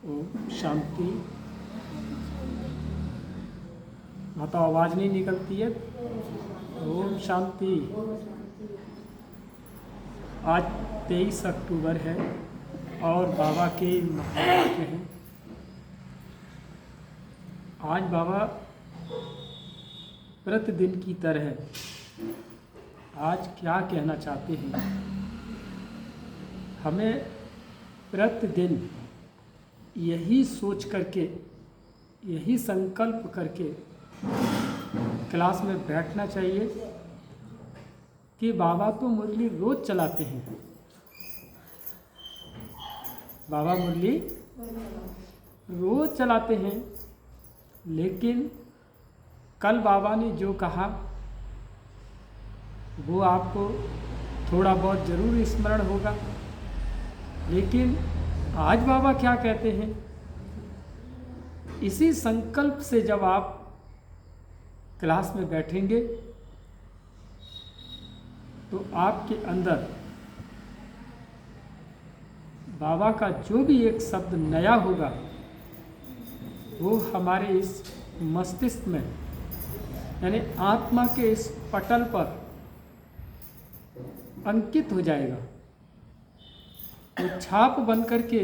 ओम शांति। माता आवाज़ नहीं निकलती है। ओम शांति। आज 23 अक्टूबर है और बाबा के महावाक्य हैं। आज बाबा प्रतिदिन की तरह आज क्या कहना चाहते हैं। हमें प्रतिदिन यही सोच करके, यही संकल्प करके क्लास में बैठना चाहिए कि बाबा तो मुरली रोज चलाते हैं। बाबा मुरली रोज चलाते हैं, लेकिन कल बाबा ने जो कहा वो आपको थोड़ा बहुत ज़रूर स्मरण होगा। लेकिन आज बाबा क्या कहते हैं, इसी संकल्प से जब आप क्लास में बैठेंगे तो आपके अंदर बाबा का जो भी एक शब्द नया होगा वो हमारे इस मस्तिष्क में, यानी आत्मा के इस पटल पर अंकित हो जाएगा। वो छाप बन करके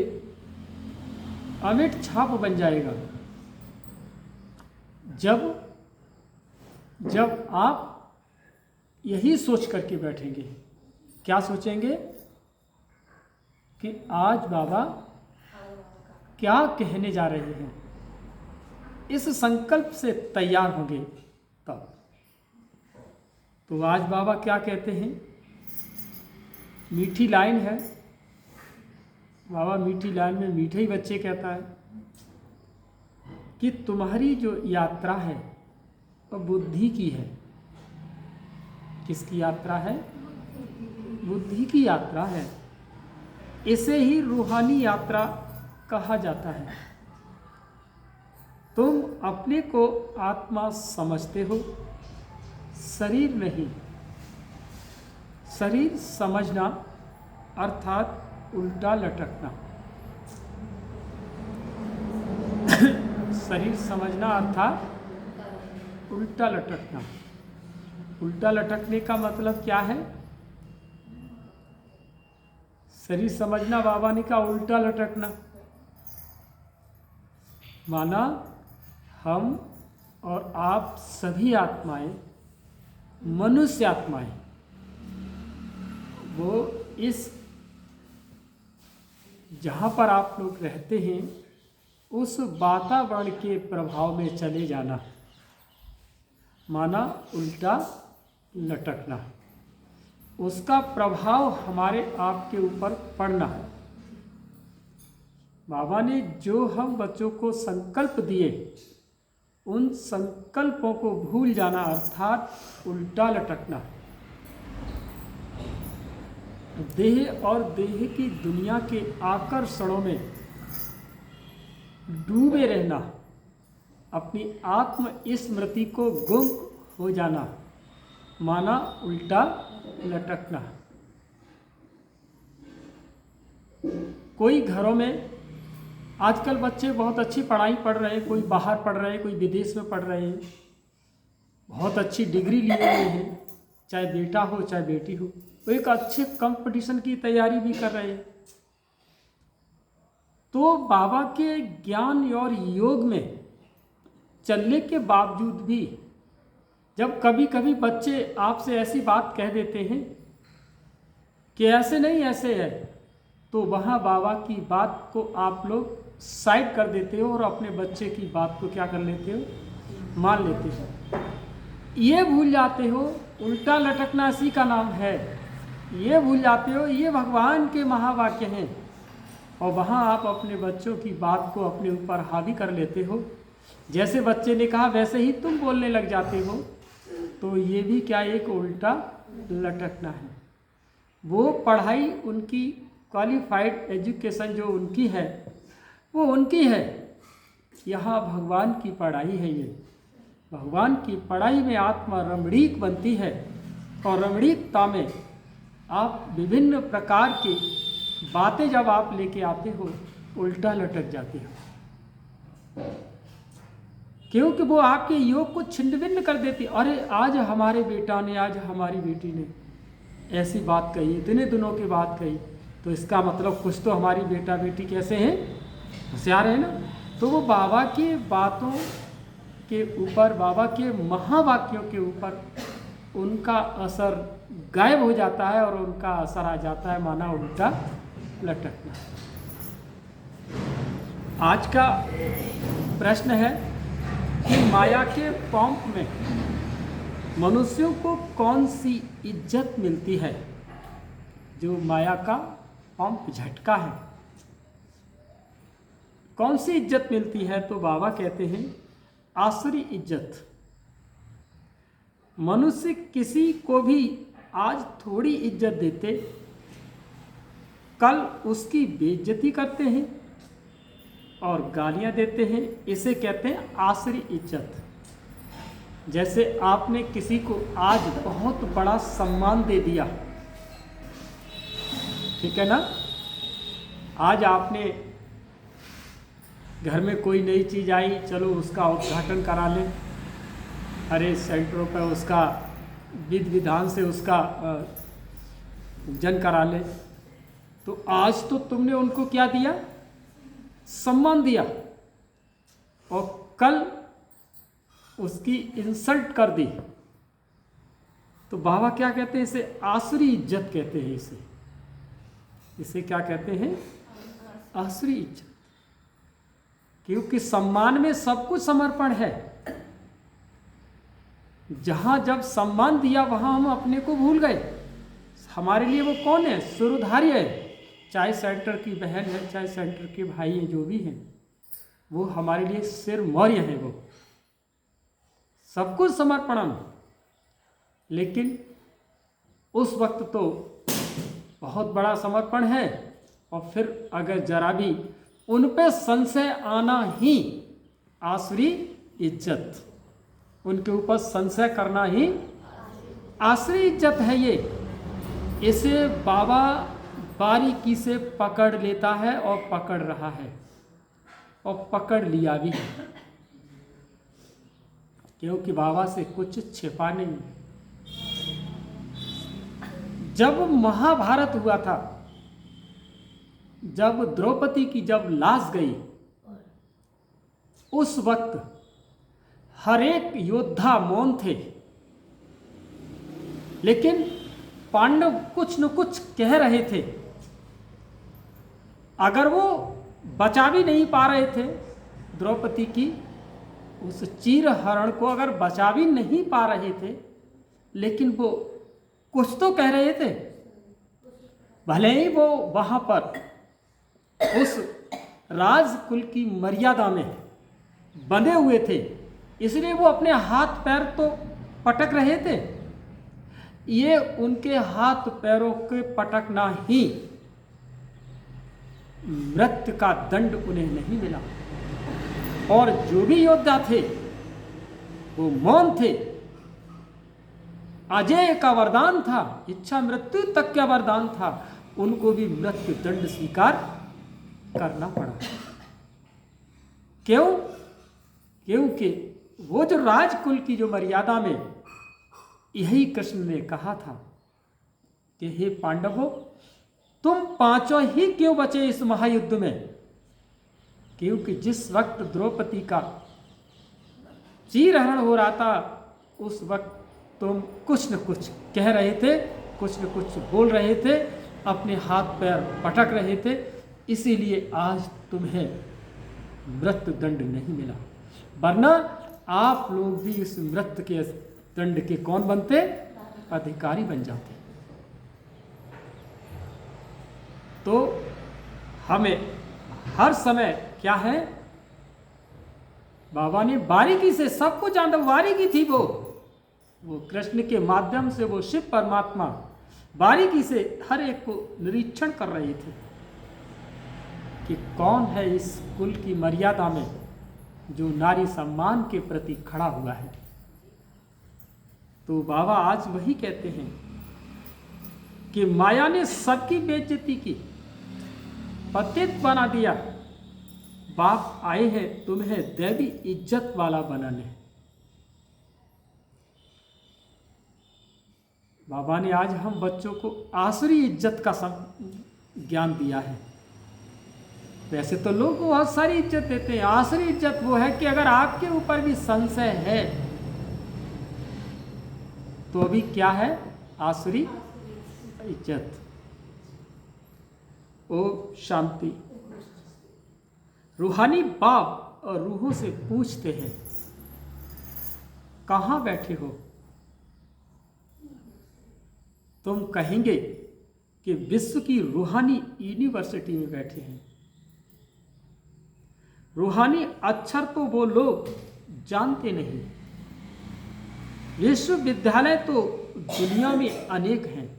अमिट छाप बन जाएगा। जब आप यही सोच करके बैठेंगे, क्या सोचेंगे कि आज बाबा क्या कहने जा रहे हैं, इस संकल्प से तैयार होंगे तब। तो आज बाबा क्या कहते हैं, मीठी लाइन है। बाबा मीठी लाइन में मीठे ही बच्चे कहता है कि तुम्हारी जो यात्रा है वो बुद्धि की है। किसकी यात्रा है? बुद्धि की यात्रा है। इसे ही रूहानी यात्रा कहा जाता है। तुम अपने को आत्मा समझते हो, शरीर नहीं। शरीर समझना अर्थात उल्टा लटकना। शरीर समझना अर्थात उल्टा लटकना। उल्टा लटकने का मतलब क्या है? शरीर समझना बाबा ने कहा उल्टा लटकना, माना हम और आप सभी आत्माएं, मनुष्य आत्माएं, वो इस जहाँ पर आप लोग रहते हैं उस वातावरण के प्रभाव में चले जाना, माना उल्टा लटकना। उसका प्रभाव हमारे आपके ऊपर पड़ना है। बाबा ने जो हम बच्चों को संकल्प दिए, उन संकल्पों को भूल जाना अर्थात उल्टा लटकना। देह और देह की दुनिया के आकर्षणों में डूबे रहना, अपनी आत्म स्मृति को गुम हो जाना, माना उल्टा लटकना। कोई घरों में आजकल बच्चे बहुत अच्छी पढ़ाई पढ़ रहे हैं, कोई बाहर पढ़ रहे हैं, कोई विदेश में पढ़ रहे हैं, बहुत अच्छी डिग्री लिए हुए हैं, चाहे बेटा हो चाहे बेटी हो, वो एक अच्छे कंपटीशन की तैयारी भी कर रहे हैं। तो बाबा के ज्ञान और योग में चलने के बावजूद भी जब कभी कभी बच्चे आपसे ऐसी बात कह देते हैं कि ऐसे नहीं ऐसे है, तो वहाँ बाबा की बात को आप लोग साइड कर देते हो और अपने बच्चे की बात को क्या कर लेते हो, मान लेते हो। ये भूल जाते हो उल्टा लटकना इसी का नाम है। ये भूल जाते हो ये भगवान के महावाक्य हैं और वहाँ आप अपने बच्चों की बात को अपने ऊपर हावी कर लेते हो। जैसे बच्चे ने कहा वैसे ही तुम बोलने लग जाते हो, तो ये भी क्या एक उल्टा लटकना है। वो पढ़ाई उनकी क्वालिफाइड एजुकेशन जो उनकी है वो उनकी है, यहाँ भगवान की पढ़ाई है। ये भगवान की पढ़ाई में आत्मा रमणीक बनती है और रमणीकता में आप विभिन्न प्रकार की बातें जब आप लेके आते हो उल्टा लटक जाते हो, क्योंकि वो आपके योग को छिन्न भिन्न कर देती। अरे आज हमारे बेटा ने, आज हमारी बेटी ने ऐसी बात कही, इतने दिनों की बात कही, तो इसका मतलब कुछ तो हमारी बेटा बेटी कैसे हैं, होशियार है ना। तो वो बाबा की बातों के ऊपर, बाबा के महावाक्यों के ऊपर उनका असर गायब हो जाता है और उनका असर आ जाता है माना उल्टा लटकना। आज का प्रश्न है कि माया के पंप में मनुष्यों को कौन सी इज्जत मिलती है। जो माया का पंप झटका है, कौन सी इज्जत मिलती है, तो बाबा कहते हैं आसुरी इज्जत। मनुष्य किसी को भी आज थोड़ी इज्जत देते, कल उसकी बेइज्जती करते हैं और गालियां देते हैं। इसे कहते हैं आसुरी इज्जत। जैसे आपने किसी को आज बहुत बड़ा सम्मान दे दिया, ठीक है ना। आज आपने घर में कोई नई चीज़ आई, चलो उसका उद्घाटन करा लें, हरे सेंटरों पर उसका विधि विधान से उसका पूजन करा ले। तो आज तो तुमने उनको क्या दिया, सम्मान दिया, और कल उसकी इंसल्ट कर दी। तो बाबा क्या कहते हैं, इसे आसुरी इज्जत कहते हैं। इसे क्या कहते हैं, आसुरी इज्जत। क्योंकि सम्मान में सब कुछ समर्पण है। जहां जब सम्मान दिया वहां हम अपने को भूल गए। हमारे लिए वो कौन है, सुरधार्य है। चाहे सेंटर की बहन है, चाहे सेंटर के भाई हैं, जो भी हैं, वो हमारे लिए सिर मौर्य है। वो सब कुछ समर्पण। लेकिन उस वक्त तो बहुत बड़ा समर्पण है, और फिर अगर जरा भी उन पे संशय आना ही आसुरी इज्जत, उनके ऊपर संशय करना ही आसुरी इज्जत है। इसे बाबा बारीकी से पकड़ लेता है और पकड़ रहा है, और पकड़ लिया भी है। क्योंकि बाबा से कुछ छिपा नहीं। जब महाभारत हुआ था, जब द्रौपदी की जब लाश गई, उस वक्त हर एक योद्धा मौन थे, लेकिन पांडव कुछ न कुछ कह रहे थे। अगर वो बचा भी नहीं पा रहे थे द्रौपदी की उस चीर हरण को, अगर बचा भी नहीं पा रहे थे, लेकिन वो कुछ तो कह रहे थे। भले ही वो वहां पर उस राजकुल की मर्यादा में बंधे हुए थे, इसलिए वो अपने हाथ पैर तो पटक रहे थे। ये उनके हाथ पैरों के पटकना ही मृत्यु का दंड उन्हें नहीं मिला। और जो भी योद्धा थे वो मौन थे। अजय का वरदान था, इच्छा मृत्यु तक का वरदान था, उनको भी मृत्यु दंड स्वीकार करना पड़ा। क्यों? क्योंकि वो जो राजकुल की जो मर्यादा में, यही कृष्ण ने कहा था कि हे पांडवों, तुम पांचों ही क्यों बचे इस महायुद्ध में। क्योंकि जिस वक्त द्रौपदी का चीरहरण हो रहा था, उस वक्त तुम कुछ न कुछ कह रहे थे, कुछ न कुछ बोल रहे थे, अपने हाथ पैर पटक रहे थे, इसीलिए आज तुम्हें मृत्यु दंड नहीं मिला। वरना आप लोग भी इस मृत्यु के दंड के कौन बनते, अधिकारी बन जाते। तो हमें हर समय क्या है, बाबा ने बारीकी से सब कुछ जाना, बारीकी थी वो कृष्ण के माध्यम से वो शिव परमात्मा बारीकी से हर एक को निरीक्षण कर रहे थे कि कौन है इस कुल की मर्यादा में जो नारी सम्मान के प्रति खड़ा हुआ है। तो बाबा आज वही कहते हैं कि माया ने सबकी बेइज्जती की, पतित बना दिया, बाप आए हैं तुम्हें दैवी इज्जत वाला बनाने। बाबा ने आज हम बच्चों को आसुरी इज्जत का ज्ञान दिया है। वैसे तो लोग बहुत सारी इज्जत देते हैं। आसुरी इज्जत वो है कि अगर आपके ऊपर भी संशय है तो अभी क्या है? आसुरी इज्जत। ओम शांति। रूहानी बाप और रूहों से पूछते हैं कहाँ बैठे हो? तुम कहेंगे कि विश्व की रूहानी यूनिवर्सिटी में बैठे हैं। रूहानी अक्षर तो वो लोग जानते नहीं। विश्वविद्यालय तो दुनिया में अनेक हैं।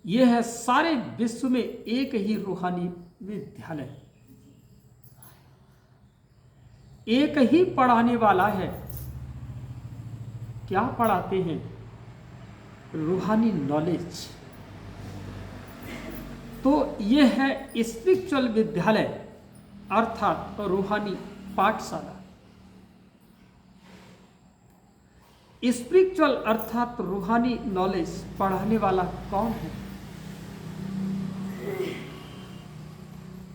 यह है सारे विश्व में एक ही रूहानी विद्यालय, एक ही पढ़ाने वाला है। क्या पढ़ाते हैं? रूहानी नॉलेज। तो यह है स्पिरिचुअल विद्यालय अर्थात रूहानी पाठशाला। स्पिरिचुअल अर्थात रूहानी नॉलेज पढ़ाने वाला कौन है?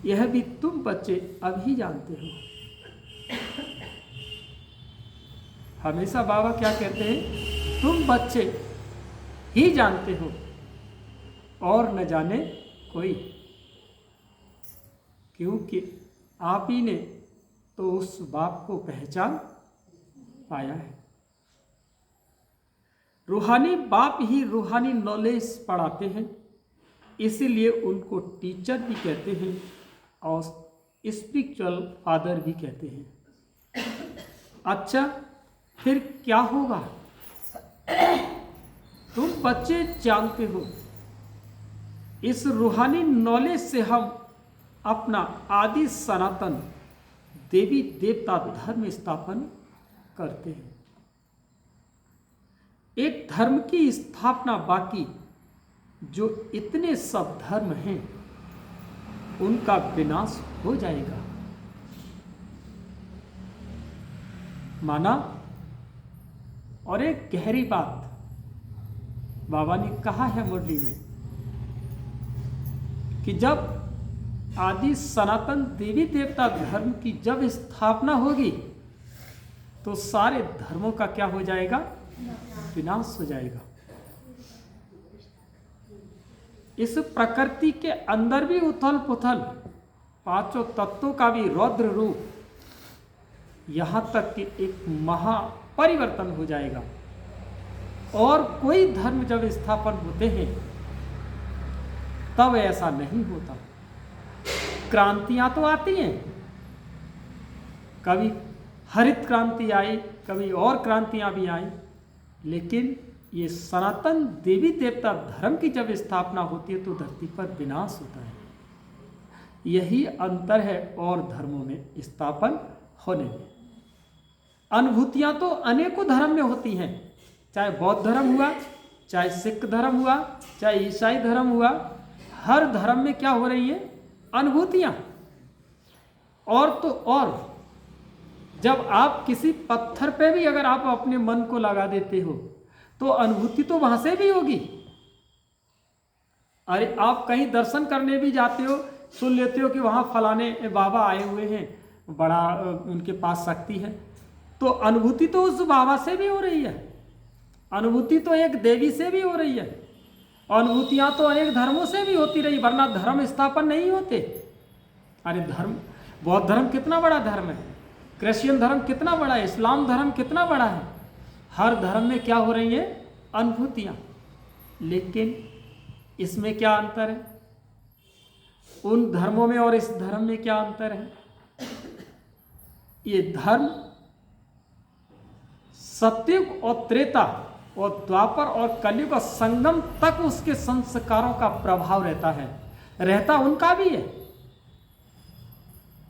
यह भी तुम बच्चे अभी जानते हो। हमेशा बाबा क्या कहते हैं? तुम बच्चे ही जानते हो और न जाने कोई, क्योंकि आप ही ने तो उस बाप को पहचान पाया है। रूहानी बाप ही रूहानी नॉलेज पढ़ाते हैं, इसीलिए उनको टीचर भी कहते हैं और स्पिरिचुअल फादर भी कहते हैं। अच्छा, फिर क्या होगा? तुम बच्चे जानते हो, इस रूहानी नॉलेज से हम अपना आदि सनातन देवी देवता धर्म स्थापन करते हैं। एक धर्म की स्थापना, बाकी जो इतने सब धर्म हैं उनका विनाश हो जाएगा। माना? और एक गहरी बात बाबा ने कहा है मुरली में कि जब आदि सनातन देवी देवता धर्म की जब स्थापना होगी तो सारे धर्मों का क्या हो जाएगा? विनाश हो जाएगा। इस प्रकृति के अंदर भी उथल पुथल, पांचों तत्वों का भी रौद्र रूप, यहां तक कि एक महापरिवर्तन हो जाएगा। और कोई धर्म जब स्थापन होते हैं तब ऐसा नहीं होता। क्रांतियां तो आती हैं, कभी हरित क्रांति आई, कभी और क्रांतियां भी आई, लेकिन ये सनातन देवी देवता धर्म की जब स्थापना होती है तो धरती पर विनाश होता है। यही अंतर है और धर्मों में स्थापन होने में। अनुभूतियां तो अनेकों धर्म में होती हैं, चाहे बौद्ध धर्म हुआ, चाहे सिख धर्म हुआ, चाहे ईसाई धर्म हुआ, हर धर्म में क्या हो रही है? अनुभूतियां। और तो और जब आप किसी पत्थर पे भी अगर आप अपने मन को लगा देते हो तो अनुभूति तो वहां से भी होगी। अरे आप कहीं दर्शन करने भी जाते हो, सुन लेते हो कि वहां फलाने बाबा आए हुए हैं, बड़ा उनके पास शक्ति है, तो अनुभूति तो उस बाबा से भी हो रही है, अनुभूति तो एक देवी से भी हो रही है। अनुभूतियां तो अनेक धर्मों से भी होती रही, वरना धर्म स्थापन नहीं होते। अरे धर्म, बौद्ध धर्म कितना बड़ा धर्म है, क्रिश्चियन धर्म कितना बड़ा है, इस्लाम धर्म कितना बड़ा है। हर धर्म में क्या हो रही है? अनुभूतियां। लेकिन इसमें क्या अंतर है? उन धर्मों में और इस धर्म में क्या अंतर है? ये धर्म सतयुग और त्रेता और द्वापर और कलयुग का संगम तक उसके संस्कारों का प्रभाव रहता है, रहता उनका भी है।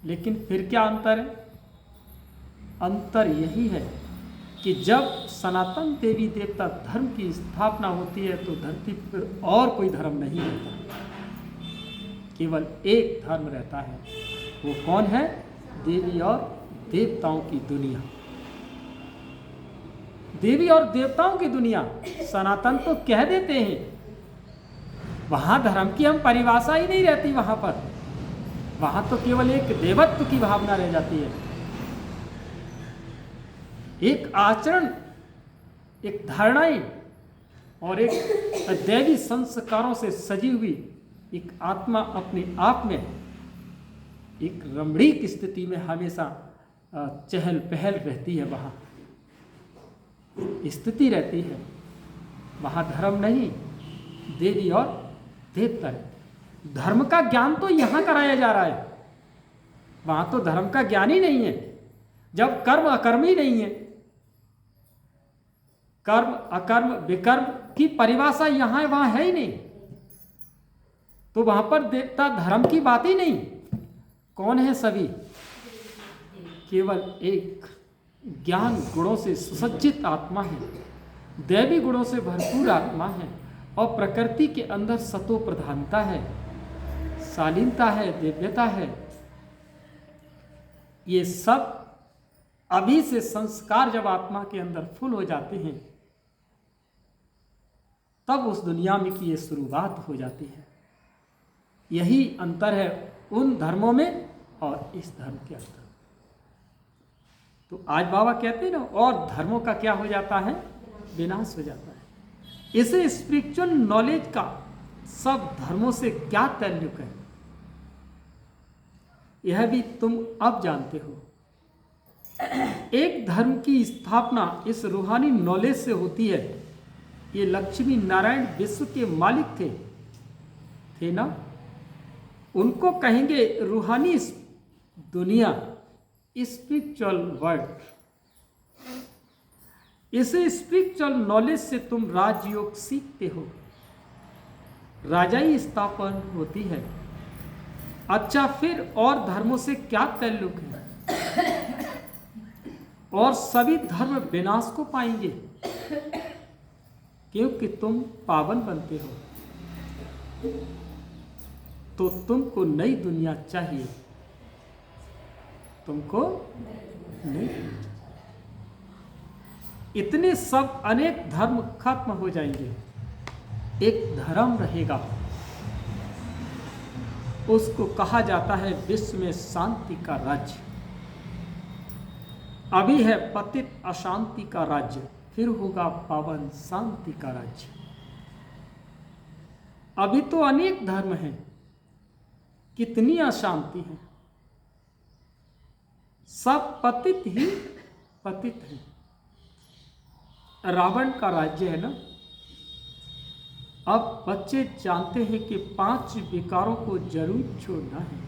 लेकिन फिर क्या अंतर है? अंतर यही है कि जब सनातन देवी देवता धर्म की स्थापना होती है तो धरती पर और कोई धर्म नहीं रहता, केवल एक धर्म रहता है, वो कौन है? देवी और देवताओं की दुनिया। देवी और देवताओं की दुनिया। सनातन तो कह देते हैं, वहां धर्म की हम परिभाषा ही नहीं रहती। वहां पर वहां तो केवल एक देवत्व की भावना रह जाती है, एक आचरण, एक धारणाएं और एक दैवी संस्कारों से सजी हुई एक आत्मा अपने आप में एक रमणीक स्थिति में हमेशा चहल पहल रहती है। वहाँ स्थिति रहती है, वहाँ धर्म नहीं, देवी और देवता है। धर्म का ज्ञान तो यहाँ कराया जा रहा है, वहाँ तो धर्म का ज्ञान ही नहीं है। जब कर्म अकर्म ही नहीं है, कर्म अकर्म विकर्म की परिभाषा यहाँ है, वहाँ है ही नहीं, तो वहाँ पर देवता धर्म की बात ही नहीं। कौन है सभी? केवल एक ज्ञान गुणों से सुसज्जित आत्मा है, दैवी गुणों से भरपूर आत्मा है, और प्रकृति के अंदर सतो प्रधानता है, शालीनता है, दिव्यता है। ये सब अभी से संस्कार जब आत्मा के अंदर फुल हो जाते हैं, तब उस दुनिया में की ये शुरुआत हो जाती है। यही अंतर है उन धर्मों में और इस धर्म के अंदर। तो आज बाबा कहते हैं ना, और धर्मों का क्या हो जाता है? विनाश हो जाता है। इसे स्पिरिचुअल नॉलेज का सब धर्मों से क्या ताल्लुक है, यह भी तुम अब जानते हो। एक धर्म की स्थापना इस रूहानी नॉलेज से होती है। ये लक्ष्मी नारायण विश्व के मालिक थे ना, उनको कहेंगे रूहानी दुनिया, स्पिरिचुअल वर्ल्ड। इसे स्पिरिचुअल नॉलेज से तुम राजयोग सीखते हो, राजाई स्थापन होती है। अच्छा, फिर और धर्मों से क्या ताल्लुक है? और सभी धर्म विनाश को पाएंगे, क्योंकि तुम पावन बनते हो। तो तुमको नई दुनिया चाहिए, तुमको नई दुनिया। इतने सब अनेक धर्म खत्म हो जाएंगे, एक धर्म रहेगा, उसको कहा जाता है विश्व में शांति का राज्य। अभी है पतित अशांति का राज्य, फिर होगा पावन शांति का राज्य। अभी तो अनेक धर्म हैं, कितनी अशांति है, सब पतित ही पतित है। रावण का राज्य है ना। अब बच्चे जानते हैं कि 5 विकारों को जरूर छोड़ना है,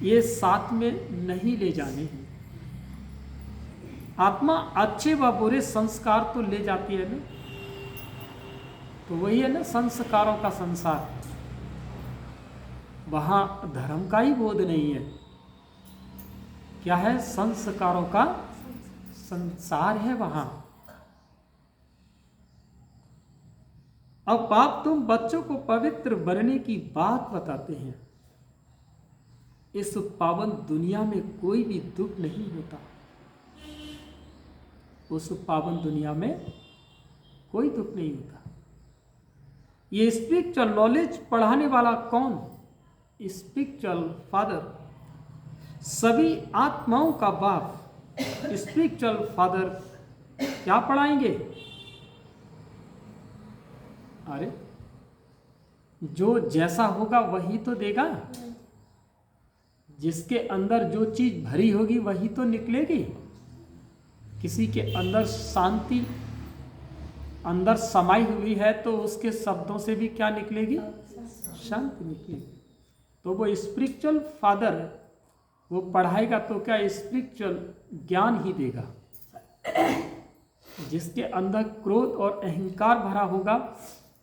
ये साथ में नहीं ले जाने हैं। आत्मा अच्छे व बुरे संस्कार तो ले जाती है ना, तो वही है ना संस्कारों का संसार। वहां धर्म का ही बोध नहीं है, क्या है? संस्कारों का संसार है वहां। अब बाप तुम बच्चों को पवित्र बनने की बात बताते हैं। इस पावन दुनिया में कोई भी दुख नहीं होता, उस पावन दुनिया में कोई दुख नहीं होता। ये स्पिरिचुअल नॉलेज पढ़ाने वाला कौन? स्पिरिचुअल फादर, सभी आत्माओं का बाप। स्पिरिचुअल फादर क्या पढ़ाएंगे? अरे जो जैसा होगा वही तो देगा, जिसके अंदर जो चीज भरी होगी वही तो निकलेगी। किसी के अंदर शांति अंदर समाई हुई है तो उसके शब्दों से भी क्या निकलेगी? शांति निकलेगी। तो वो स्पिरिचुअल फादर वो पढ़ाएगा तो क्या स्पिरिचुअल ज्ञान ही देगा। जिसके अंदर क्रोध और अहंकार भरा होगा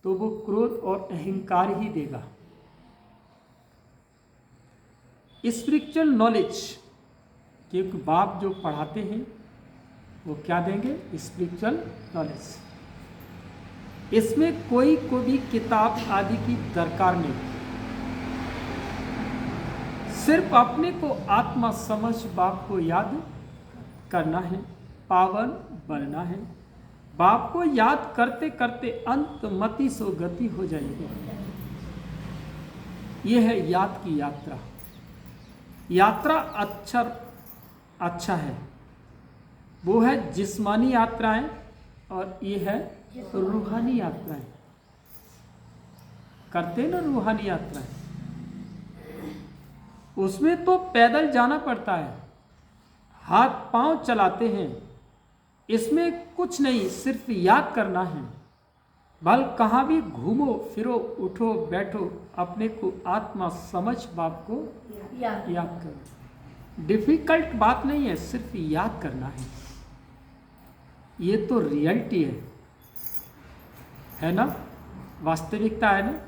तो वो क्रोध और अहंकार ही देगा। स्पिरिचुअल नॉलेज, क्योंकि बाप जो पढ़ाते हैं वो क्या देंगे? Spiritual knowledge. इसमें कोई को भी किताब आदि की दरकार नहीं, सिर्फ अपने को आत्मा समझ बाप को याद करना है, पावन बनना है। बाप को याद करते करते अंत मति सो गति हो जाएगी। यह है याद की यात्रा। यात्रा अच्छा है, वो है जिस्मानी यात्राएं, और ये है रूहानी यात्राएं। करते ना रूहानी यात्राएं, उसमें तो पैदल जाना पड़ता है, हाथ पांव चलाते हैं। इसमें कुछ नहीं, सिर्फ याद करना है। बल कहाँ भी घूमो फिरो, उठो बैठो, अपने को आत्मा समझ बाप को याद करो। डिफिकल्ट बात नहीं है, सिर्फ याद करना है। ये तो रियलिटी है ना, वास्तविकता है ना।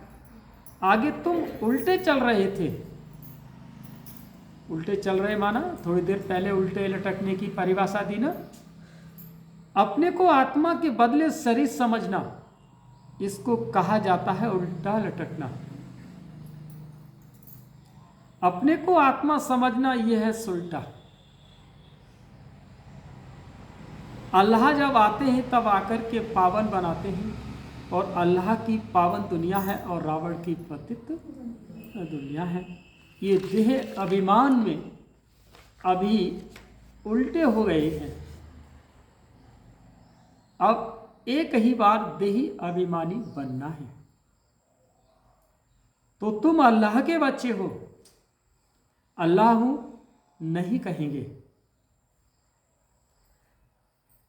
आगे तुम उल्टे चल रहे थे, उल्टे चल रहे माना थोड़ी देर पहले उल्टे लटकने की परिभाषा दी ना। अपने को आत्मा के बदले शरीर समझना, इसको कहा जाता है उल्टा लटकना। अपने को आत्मा समझना यह है सुलटा। अल्लाह जब आते हैं तब आकर के पावन बनाते हैं, और अल्लाह की पावन दुनिया है और रावण की पतित दुनिया है। ये देह अभिमान में अभी उल्टे हो गए हैं। अब एक ही बार देही अभिमानी बनना है। तो तुम अल्लाह के बच्चे हो, अल्लाह हूं नहीं कहेंगे।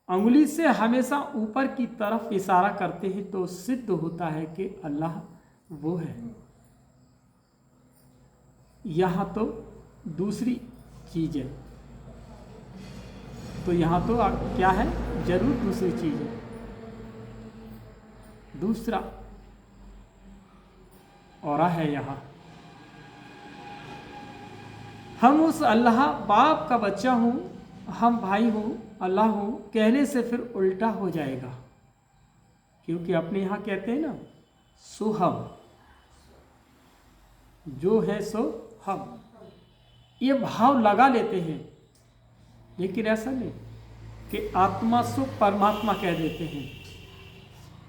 अंगुली से हमेशा ऊपर की तरफ इशारा करते हैं तो सिद्ध होता है कि अल्लाह वो है। यहां तो दूसरी चीज है, तो यहां तो क्या है, जरूर दूसरी चीज है। दूसरा औरा है यहां। हम उस अल्लाह बाप का बच्चा हूं, हम भाई हूं, अल्लाह हूं कहने से फिर उल्टा हो जाएगा। क्योंकि अपने यहां कहते हैं ना, सो हम, जो है सो हम, ये भाव लगा लेते हैं। लेकिन ऐसा नहीं कि आत्मा सो परमात्मा कह देते हैं,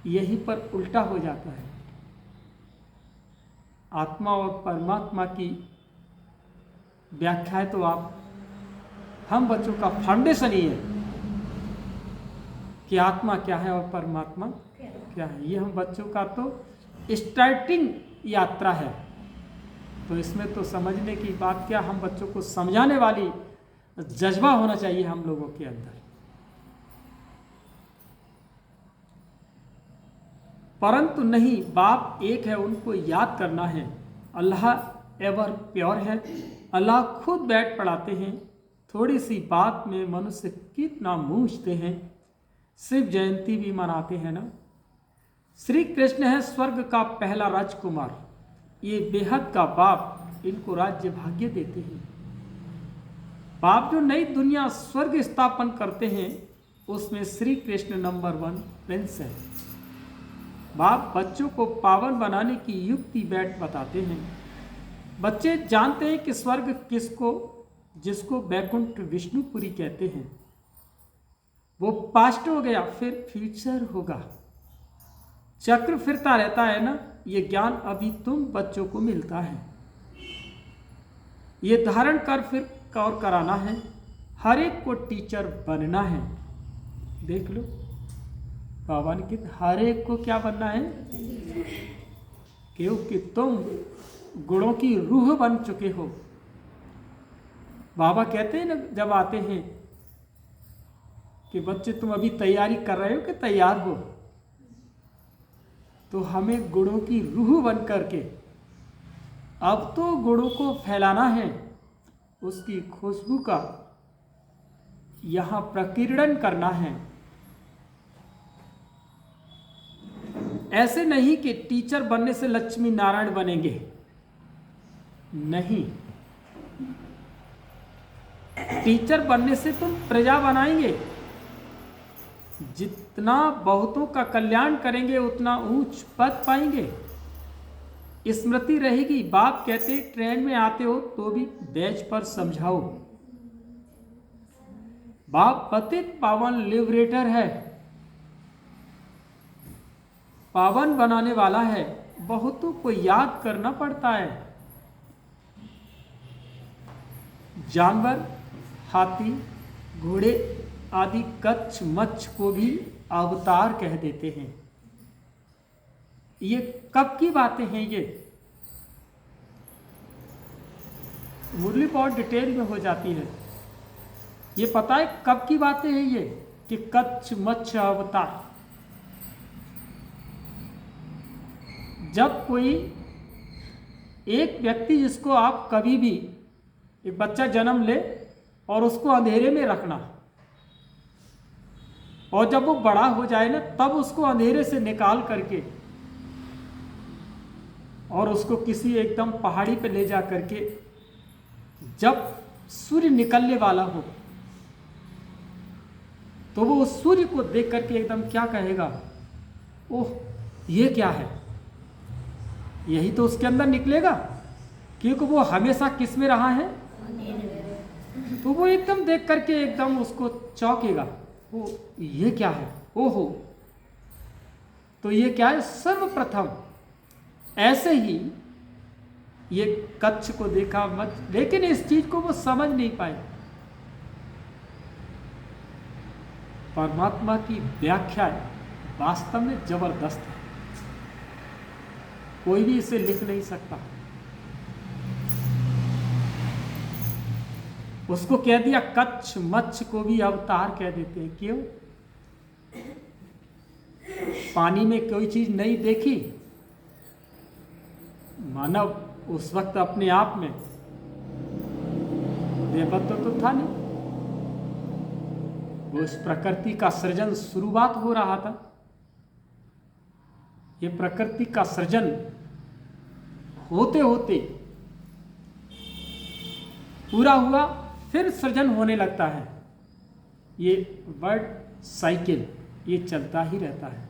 यहीं पर उल्टा हो जाता है। आत्मा और परमात्मा की व्याख्या तो आप हम बच्चों का फाउंडेशन ही है कि आत्मा क्या है और परमात्मा क्या है। ये हम बच्चों का तो स्टार्टिंग यात्रा है। तो इसमें तो समझने की बात क्या, हम बच्चों को समझाने वाली जज्बा होना चाहिए हम लोगों के अंदर। परंतु नहीं, बाप एक है, उनको याद करना है। अल्लाह एवर प्योर है। अल्लाह खुद बैठ पढ़ाते हैं। थोड़ी सी बात में मनुष्य कितना मूझते हैं। शिव जयंती भी मनाते हैं ना। श्री कृष्ण है स्वर्ग का पहला राजकुमार, ये बेहद का बाप, इनको राज्य भाग्य देते हैं। बाप जो नई दुनिया स्वर्ग स्थापन करते हैं, उसमें श्री कृष्ण नंबर 1 प्रिंस है। बाप बच्चों को पावन बनाने की युक्ति बैठ बताते हैं। बच्चे जानते हैं कि स्वर्ग किसको, जिसको बैकुंठ विष्णुपुरी कहते हैं, वो पास्ट हो गया, फिर फ्यूचर होगा। चक्र फिरता रहता है ना। ये ज्ञान अभी तुम बच्चों को मिलता है। ये धारण कर फिर और कराना है। हर एक को टीचर बनना है। देख लो पावन की, हर एक को क्या बनना है, क्योंकि तुम गुणों की रूह बन चुके हो। बाबा कहते हैं ना जब आते हैं कि बच्चे तुम अभी तैयारी कर रहे हो कि तैयार हो, तो हमें गुणों की रूह बन करके अब तो गुणों को फैलाना है, उसकी खुशबू का यहाँ प्रकीर्णन करना है। ऐसे नहीं कि टीचर बनने से लक्ष्मी नारायण बनेंगे, नहीं। टीचर बनने से तुम प्रजा बनाएंगे। जितना बहुतों का कल्याण करेंगे उतना ऊंच पद पाएंगे। स्मृति रहेगी। बाप कहते ट्रेन में आते हो तो भी बेंच पर समझाओ। बाप पतित पावन लिबरेटर है, पावन बनाने वाला है। बहुतों को याद करना पड़ता है। जानवर, हाथी, घोड़े आदि कच्छ मच्छ को भी अवतार कह देते हैं। ये कब की बातें हैं? ये मुरली बहुत डिटेल में हो जाती है। ये पता है कब की बातें हैं ये कि कच्छ मच्छ अवतार? जब कोई एक व्यक्ति जिसको आप कभी भी, एक बच्चा जन्म ले और उसको अंधेरे में रखना, और जब वो बड़ा हो जाए ना तब उसको अंधेरे से निकाल करके और उसको किसी एकदम पहाड़ी पे ले जा करके, जब सूर्य निकलने वाला हो तो वो उस सूर्य को देख करके एकदम क्या कहेगा, ओह ये क्या है? यही तो उसके अंदर निकलेगा, क्योंकि वो हमेशा किस में रहा है। तो वो एकदम देख करके एकदम उसको चौंकेगा, वो ये क्या है, ओहो। तो ये क्या है? सर्वप्रथम। ऐसे ही ये कच्छ को देखा मत, लेकिन इस चीज को वो समझ नहीं पाए। परमात्मा की व्याख्या वास्तव में जबरदस्त है, कोई भी इसे लिख नहीं सकता। उसको कह दिया कच्छ मच्छ को भी अवतार कह देते हैं। क्यों? पानी में कोई चीज नहीं देखी, मानव उस वक्त अपने आप में देवत्व तो था नहीं, वो इस प्रकृति का सृजन शुरुआत हो रहा था। ये प्रकृति का सृजन होते होते पूरा हुआ, फिर सृजन होने लगता है। ये वर्ड साइकिल ये चलता ही रहता है।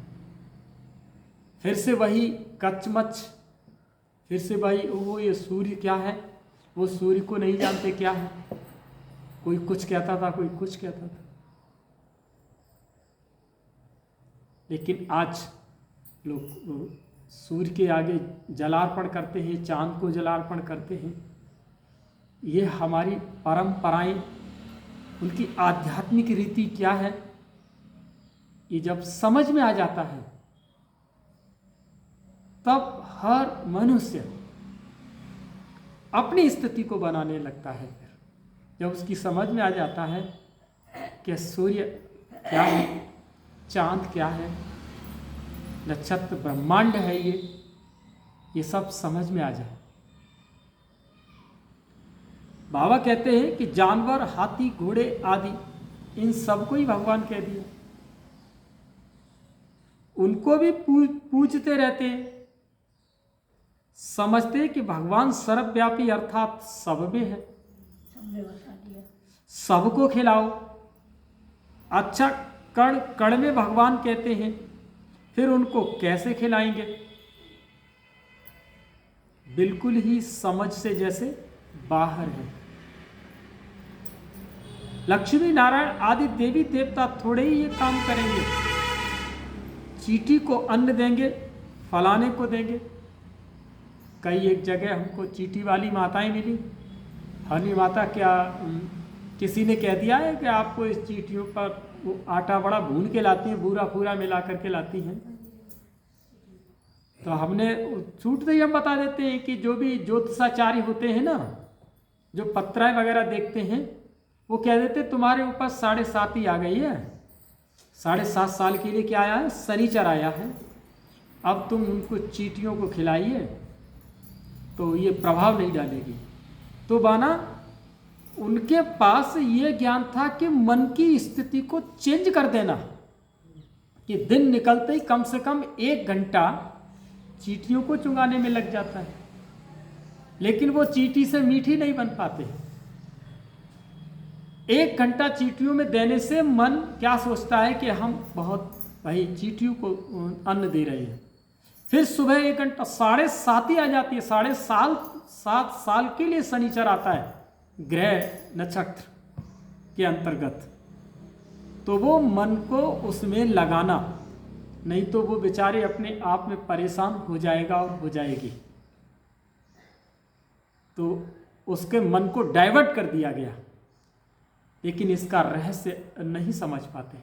फिर से वही कचमच, फिर से वही वो ये सूर्य क्या है, वो सूर्य को नहीं जानते क्या है। कोई कुछ कहता था, कोई कुछ कहता था। लेकिन आज लोग सूर्य के आगे जलार्पण करते हैं, चांद को जलार्पण करते हैं। ये हमारी परंपराएं, उनकी आध्यात्मिक रीति क्या है, ये जब समझ में आ जाता है तब हर मनुष्य अपनी स्थिति को बनाने लगता है। फिर जब उसकी समझ में आ जाता है कि सूर्य क्या है, चांद क्या है, नक्षत्र ब्रह्मांड है, ये सब समझ में आ जाए। बाबा कहते हैं कि जानवर, हाथी, घोड़े आदि इन सबको ही भगवान कह दिया। उनको भी पूजते रहते हैं, समझते हैं कि भगवान सर्वव्यापी अर्थात सब में है, सबको खिलाओ। अच्छा कण कण में भगवान कहते हैं, फिर उनको कैसे खिलाएंगे? बिल्कुल ही समझ से जैसे बाहर है। लक्ष्मी नारायण आदि देवी देवता थोड़े ही ये काम करेंगे। चींटी को अन्न देंगे, फलाने को देंगे। कई एक जगह हमको चींटी वाली माताएं मिली। हनी माता क्या किसी ने कह दिया है कि आपको इस चींटियों पर वो आटा बड़ा भून के लाती हैं, बूरा पूरा मिला करके लाती हैं। तो हमने छूटते ही हम बता देते हैं कि जो भी ज्योतिषाचार्य होते हैं ना, जो पत्राएं वगैरह देखते हैं, वो कह देते तुम्हारे ऊपर 7.5 ही आ गई है, 7.5 साल के लिए क्या आया है, शनिचर आया है। अब तुम उनको चींटियों को खिलाइए तो ये प्रभाव नहीं डालेगी। तो बाना उनके पास ये ज्ञान था कि मन की स्थिति को चेंज कर देना, कि दिन निकलते ही कम से कम 1 घंटा चींटियों को चुंगाने में लग जाता है, लेकिन वो चींटी से मीठी नहीं बन पाते। 1 घंटा चींटियों में देने से मन क्या सोचता है कि हम बहुत भाई चींटियों को अन्न दे रहे हैं, फिर सुबह 1 घंटा 7:30 ही आ जाती है, 7.5 साल के लिए शनिचर आता है ग्रह नक्षत्र के अंतर्गत। तो वो मन को उसमें लगाना, नहीं तो वो बेचारे अपने आप में परेशान हो जाएगा और हो जाएगी। तो उसके मन को डाइवर्ट कर दिया गया, लेकिन इसका रहस्य नहीं समझ पाते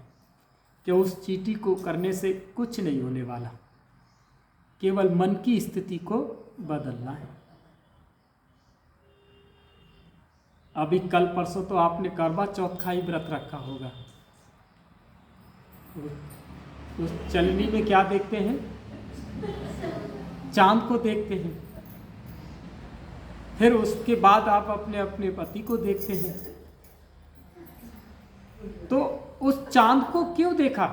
कि उस चींटी को करने से कुछ नहीं होने वाला, केवल मन की स्थिति को बदलना है। अभी कल परसों तो आपने करवा चौथ का ही व्रत रखा होगा। उस चलनी में क्या देखते हैं? चांद को देखते हैं। फिर उसके बाद आप अपने अपने पति को देखते हैं। तो उस चांद को क्यों देखा?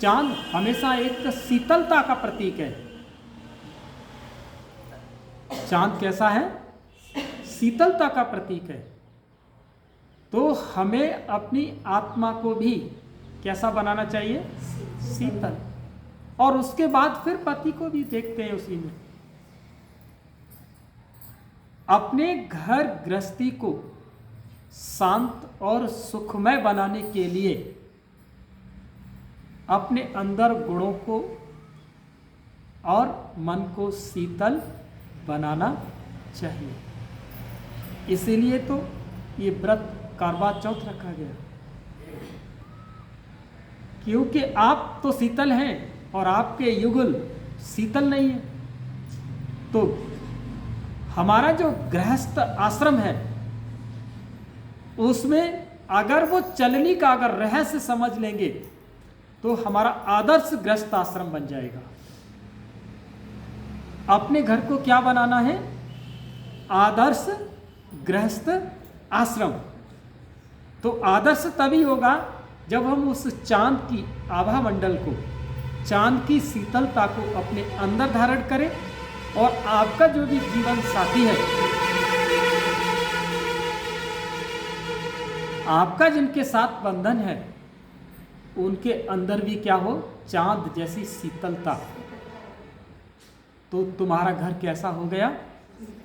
चांद हमेशा एक शीतलता का प्रतीक है। चांद कैसा है? शीतलता का प्रतीक है। तो हमें अपनी आत्मा को भी कैसा बनाना चाहिए? शीतल। और उसके बाद फिर पति को भी देखते हैं उसी में। अपने घर गृहस्थी को शांत और सुखमय बनाने के लिए अपने अंदर गुणों को और मन को शीतल बनाना चाहिए। इसीलिए तो ये व्रत करवा चौथ रखा गया, क्योंकि आप तो शीतल हैं और आपके युगल शीतल नहीं है। तो हमारा जो गृहस्थ आश्रम है उसमें अगर वो चलनी का अगर रहस्य समझ लेंगे तो हमारा आदर्श गृहस्थ आश्रम बन जाएगा। अपने घर को क्या बनाना है? आदर्श गृहस्थ आश्रम। तो आदर्श तभी होगा जब हम उस चांद की आभा मंडल को, चांद की शीतलता को अपने अंदर धारण करें और आपका जो भी जीवन साथी है, आपका जिनके साथ बंधन है, उनके अंदर भी क्या हो? चांद जैसी शीतलता। तो तुम्हारा घर कैसा हो गया?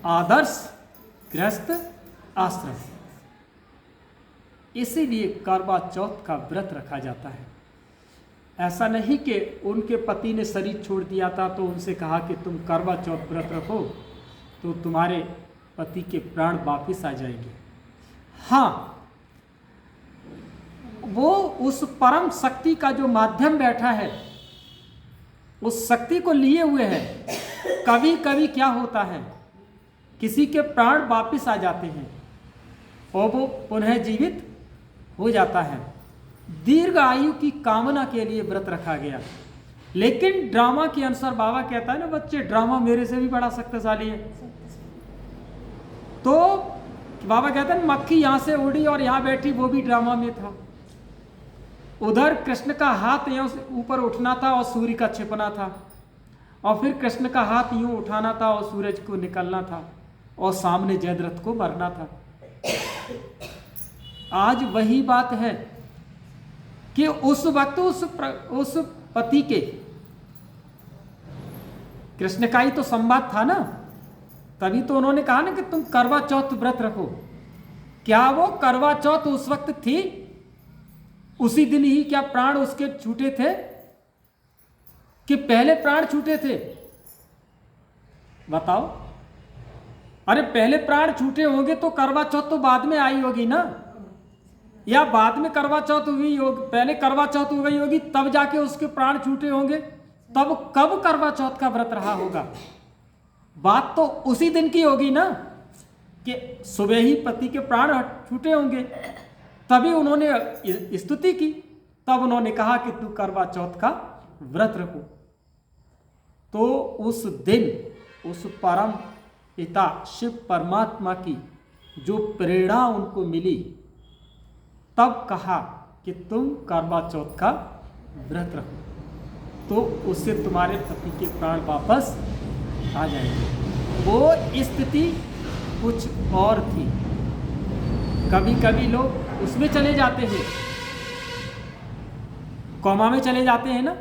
आदर्श गृहस्थ आश्रम। इसीलिए करवा चौथ का व्रत रखा जाता है। ऐसा नहीं कि उनके पति ने शरीर छोड़ दिया था तो उनसे कहा कि तुम करवा चौथ व्रत रखो तो तुम्हारे पति के प्राण वापिस आ जाएंगे। हाँ, वो उस परम शक्ति का जो माध्यम बैठा है, उस शक्ति को लिए हुए है। कभी कभी क्या होता है, किसी के प्राण वापिस आ जाते हैं और वो पुनः जीवित हो जाता है। दीर्घ आयु की कामना के लिए व्रत रखा गया। लेकिन ड्रामा के अनुसार बाबा कहता है ना, बच्चे ड्रामा मेरे से भी बड़ा शक्तिशाली है। तो बाबा कहता है मक्खी यहां से उड़ी और यहां बैठी, वो भी ड्रामा में था। उधर कृष्ण का हाथ यहाँ से ऊपर उठना था और सूर्य का छिपना था, और फिर कृष्ण का हाथ यूं उठाना था और सूरज को निकलना था, और सामने जयद्रथ को मरना था। आज वही बात है कि उस वक्त उस पति के, कृष्ण का ही तो संवाद था ना, तभी तो उन्होंने कहा ना कि तुम करवा चौथ व्रत रखो। क्या वो करवा चौथ उस वक्त थी? उसी दिन ही क्या प्राण उसके छूटे थे कि पहले प्राण छूटे थे? बताओ। अरे पहले प्राण छूटे होंगे तो करवा चौथ तो बाद में आई होगी ना, या बाद में करवा चौथ हुई होगी, पहले करवा चौथ हो गई होगी तब जाके उसके प्राण छूटे होंगे। तब कब करवा चौथ का व्रत रहा होगा? बात तो उसी दिन की होगी ना कि सुबह ही पति के प्राण छूटे होंगे, तभी उन्होंने स्तुति की, तब उन्होंने कहा कि तू करवा चौथ का व्रत रखो। तो उस दिन उस परम पिता शिव परमात्मा की जो प्रेरणा उनको मिली, तब कहा कि तुम करवा चौथ का व्रत रखो, तो उससे तुम्हारे पति के प्राण वापस आ जाएंगे। वो स्थिति कुछ और थी। कभी कभी लोग उसमें चले जाते हैं, कोमा में चले जाते हैं ना,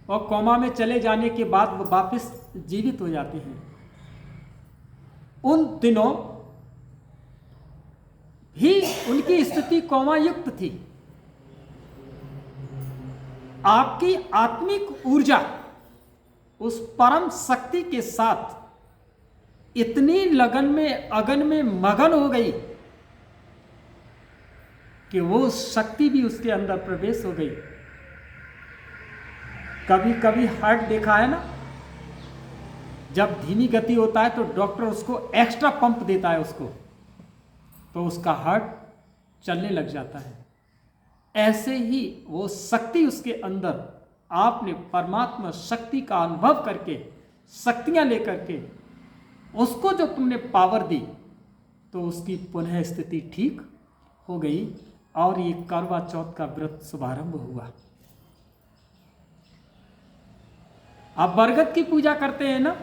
और कोमा में चले जाने के बाद वो वापस जीवित हो जाते हैं। उन दिनों भी उनकी स्थिति कोमा युक्त थी। आपकी आत्मिक ऊर्जा उस परम शक्ति के साथ इतनी अगन में मगन हो गई कि वो शक्ति भी उसके अंदर प्रवेश हो गई। कभी कभी हार्ट देखा है ना, जब धीमी गति होता है तो डॉक्टर उसको एक्स्ट्रा पंप देता है उसको, तो उसका हार्ट चलने लग जाता है। ऐसे ही वो शक्ति उसके अंदर, आपने परमात्मा शक्ति का अनुभव करके, शक्तियां लेकर के उसको जो तुमने पावर दी, तो उसकी पुनः स्थिति ठीक हो गई और ये करवा चौथ का व्रत शुभारंभ हुआ। आप बरगद की पूजा करते हैं ना,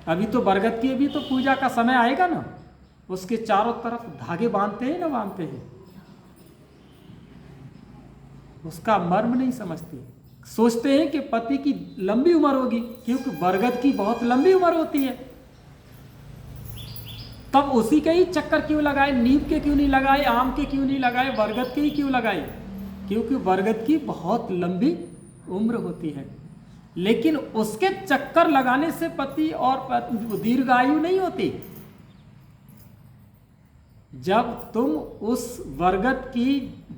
अभी तो बरगद की भी तो पूजा का समय आएगा ना, उसके चारों तरफ धागे बांधते हैं ना, बांधते हैं। उसका मर्म नहीं समझते, सोचते हैं कि पति की लंबी उम्र होगी, क्योंकि बरगद की बहुत लंबी उम्र होती है। तब उसी के ही चक्कर क्यों लगाए, नीम के क्यों नहीं लगाए, आम के क्यों नहीं लगाए, बरगद के ही क्यों लगाए? क्योंकि बरगद की बहुत लंबी उम्र होती है। लेकिन उसके चक्कर लगाने से पति और दीर्घायु नहीं होती। जब तुम उस बरगद की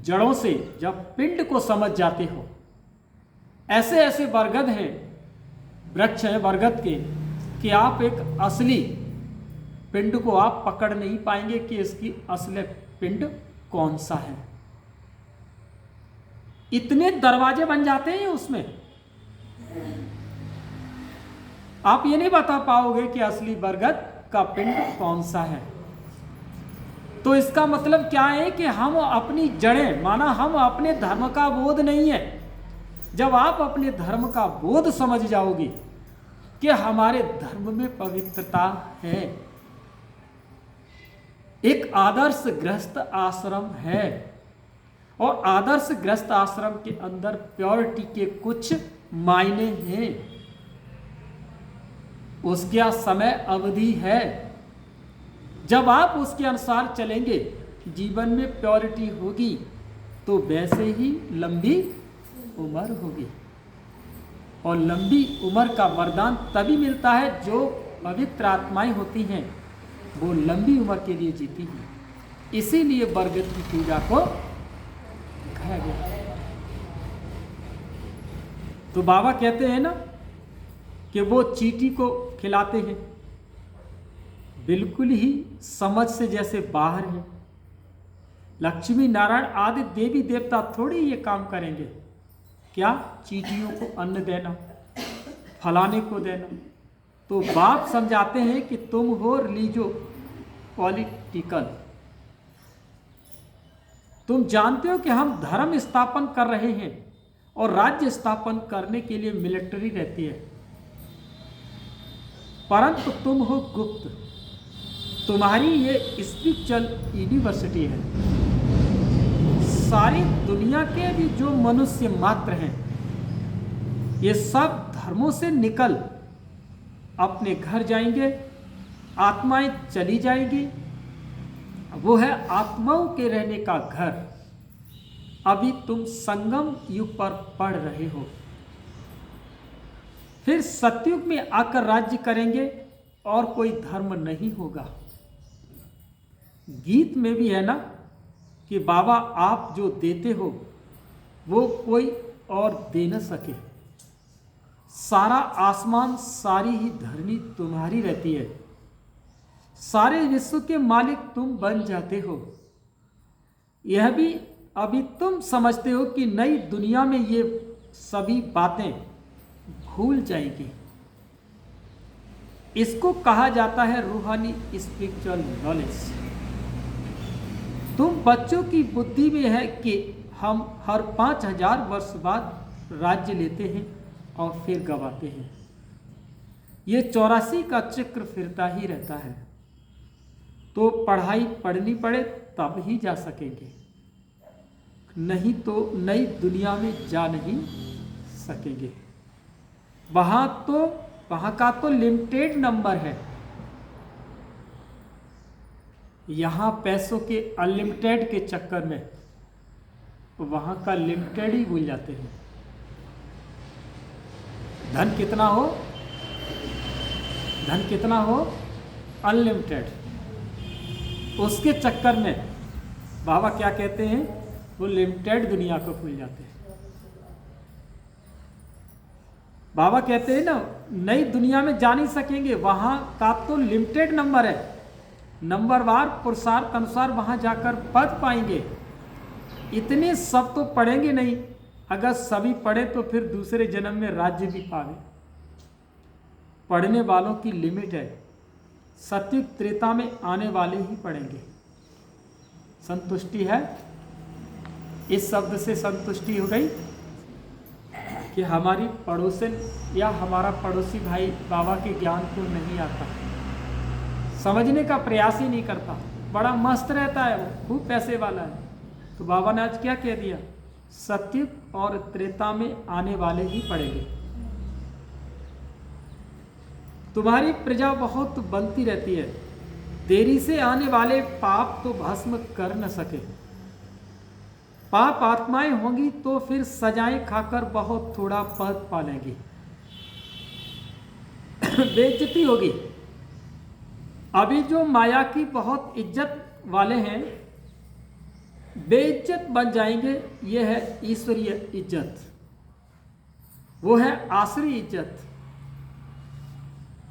जड़ों से जब पिंड को समझ जाते हो, ऐसे ऐसे बरगद हैं, वृक्ष हैं बरगद के, कि आप एक असली पिंड को आप पकड़ नहीं पाएंगे कि इसकी असली पिंड कौन सा है। इतने दरवाजे बन जाते हैं उसमें, आप ये नहीं बता पाओगे कि असली बरगद का पिंड कौन सा है। तो इसका मतलब क्या है कि हम अपनी जड़ें, माना हम अपने धर्म का बोध नहीं है। जब आप अपने धर्म का बोध समझ जाओगे कि हमारे धर्म में पवित्रता है, एक आदर्श गृहस्थ आश्रम है, और आदर्श गृहस्थ आश्रम के अंदर प्योरिटी के कुछ मायने हैं, उसका समय अवधि है। जब आप उसके अनुसार चलेंगे, जीवन में प्योरिटी होगी, तो वैसे ही लंबी उम्र होगी। और लंबी उम्र का वरदान तभी मिलता है जो पवित्र आत्माएं होती हैं, वो लंबी उम्र के लिए जीती हैं। इसीलिए बरगद की पूजा को कहा गया। तो बाबा कहते हैं ना कि वो चींटी को खिलाते हैं, बिल्कुल ही समझ से जैसे बाहर है। लक्ष्मी नारायण आदि देवी देवता थोड़ी ये काम करेंगे, क्या चींटियों को अन्न देना, फलाने को देना। तो बाप समझाते हैं कि तुम हो रिलीजो पॉलिटिकल, तुम जानते हो कि हम धर्म स्थापन कर रहे हैं और राज्य स्थापन करने के लिए मिलिट्री रहती है, परंतु तुम हो गुप्त, तुम्हारी ये स्पिरिचुअल यूनिवर्सिटी है। सारी दुनिया के भी जो मनुष्य मात्र हैं, ये सब धर्मों से निकल अपने घर जाएंगे, आत्माएं चली जाएंगी, वो है आत्माओं के रहने का घर। अभी तुम संगम युग पर पढ़ रहे हो, फिर सतयुग में आकर राज्य करेंगे और कोई धर्म नहीं होगा। गीत में भी है ना कि बाबा आप जो देते हो वो कोई और दे न सके, सारा आसमान सारी ही धरनी तुम्हारी रहती है, सारे विश्व के मालिक तुम बन जाते हो। यह भी अभी तुम समझते हो कि नई दुनिया में ये सभी बातें भूल जाएगी। इसको कहा जाता है रूहानी स्पिरिचुअल नॉलेज। तुम बच्चों की बुद्धि में है कि हम हर 5000 वर्ष बाद राज्य लेते हैं और फिर गवाते हैं। ये 84 का चक्र फिरता ही रहता है। तो पढ़ाई पढ़नी पड़े तब ही जा सकेंगे। नहीं तो नई दुनिया में जा नहीं सकेंगे। वहाँ का तो लिमिटेड नंबर है, यहाँ पैसों के अनलिमिटेड के चक्कर में वहाँ का लिमिटेड ही भूल जाते हैं। धन कितना हो अनलिमिटेड, उसके चक्कर में बाबा क्या कहते हैं, वो लिमिटेड दुनिया को भूल जाते हैं। बाबा कहते हैं ना, नई दुनिया में जा नहीं सकेंगे, वहाँ का तो लिमिटेड नंबर है, नंबरवार पुरुषार्थ अनुसार वहाँ जाकर पद पाएंगे। इतने सब तो पढ़ेंगे नहीं, अगर सभी पढ़े तो फिर दूसरे जन्म में राज्य भी पावे। पढ़ने वालों की लिमिट है, सत्युग त्रेता में आने वाले ही पढ़ेंगे। संतुष्टि है, इस शब्द से संतुष्टि हो गई कि हमारी पड़ोसन या हमारा पड़ोसी भाई बाबा के ज्ञान को नहीं आता, समझने का प्रयास ही नहीं करता, बड़ा मस्त रहता है, वो खूब पैसे वाला है। तो बाबा ने आज क्या कह दिया, सत्युग और त्रेता में आने वाले ही पड़ेंगे। तुम्हारी प्रजा बहुत बनती रहती है, देरी से आने वाले पाप तो भस्म कर न सके। पाप आत्माएं होंगी तो फिर सजाएं खाकर बहुत थोड़ा पद पालेंगी, बेइज्जती होगी। अभी जो माया की बहुत इज्जत वाले हैं बेइज्जत बन जाएंगे, यह है ईश्वरीय इज्जत, वो है आसुरी इज्जत।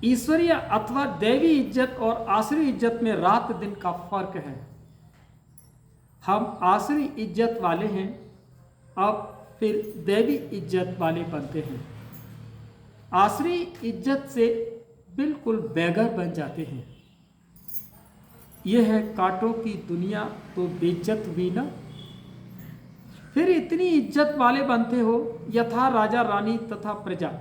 ईश्वरीय अथवा दैवी इज्जत और आसुरी इज्जत में रात दिन का फर्क है। हम आसुरी इज्जत वाले हैं, अब फिर दैवी इज्जत वाले बनते हैं। आसुरी इज्जत से बिल्कुल बेघर बन जाते हैं। यह है कांटों की दुनिया तो बेइज्जत भी ना। फिर इतनी इज्जत वाले बनते हो, यथा राजा रानी तथा प्रजा।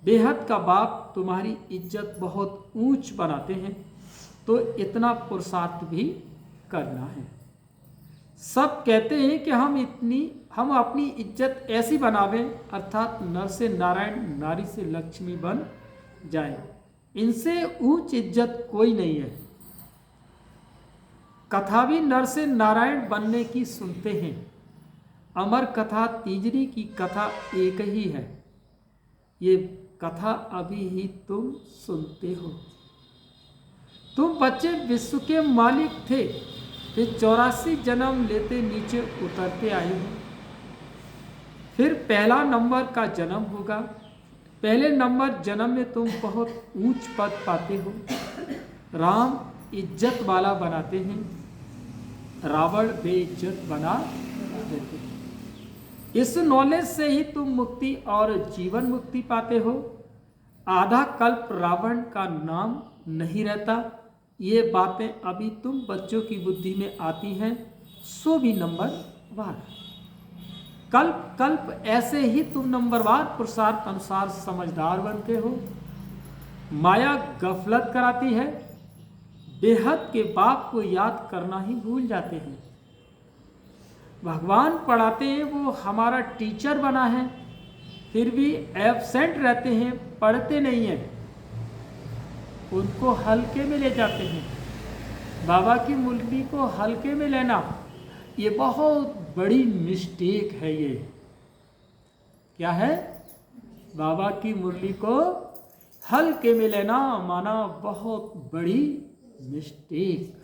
बेहद का बाप तुम्हारी इज्जत बहुत ऊंच बनाते हैं, तो इतना पुरुषार्थ भी करना है। सब कहते हैं कि हम अपनी इज्जत ऐसी बनावें, अर्थात नर से नारायण नारी से लक्ष्मी बन जाए। इनसे ऊंच इज्जत कोई नहीं है। कथा भी नर से नारायण बनने की सुनते हैं। अमर कथा तीजरी की कथा एक ही है, ये कथा अभी ही तुम सुनते हो। तुम बच्चे विश्व के मालिक थे, फिर 84 जन्म लेते नीचे उतरते आए हो। फिर पहला नंबर का जन्म होगा। पहले नंबर जन्म में तुम बहुत ऊंच पद पाते हो। राम इज्जत वाला बनाते हैं, रावण बेइज्जत बना देते हैं। इस नॉलेज से ही तुम मुक्ति और जीवन मुक्ति पाते हो। आधा कल्प रावण का नाम नहीं रहता। ये बातें अभी तुम बच्चों की बुद्धि में आती हैं, सो भी नंबरवार। कल्प कल्प ऐसे ही तुम नंबरवार पुरुषार्थ अनुसार समझदार बनते हो। माया गफलत कराती है, बेहद के बाप को याद करना ही भूल जाते हैं। भगवान पढ़ाते हैं, वो हमारा टीचर बना है, फिर भी एब्सेंट रहते हैं, पढ़ते नहीं हैं। उनको हल्के में ले जाते हैं। बाबा की मुरली को हल्के में लेना ये बहुत बड़ी मिस्टेक है। ये क्या है? बाबा की मुरली को हल्के में लेना माना बहुत बड़ी मिस्टेक।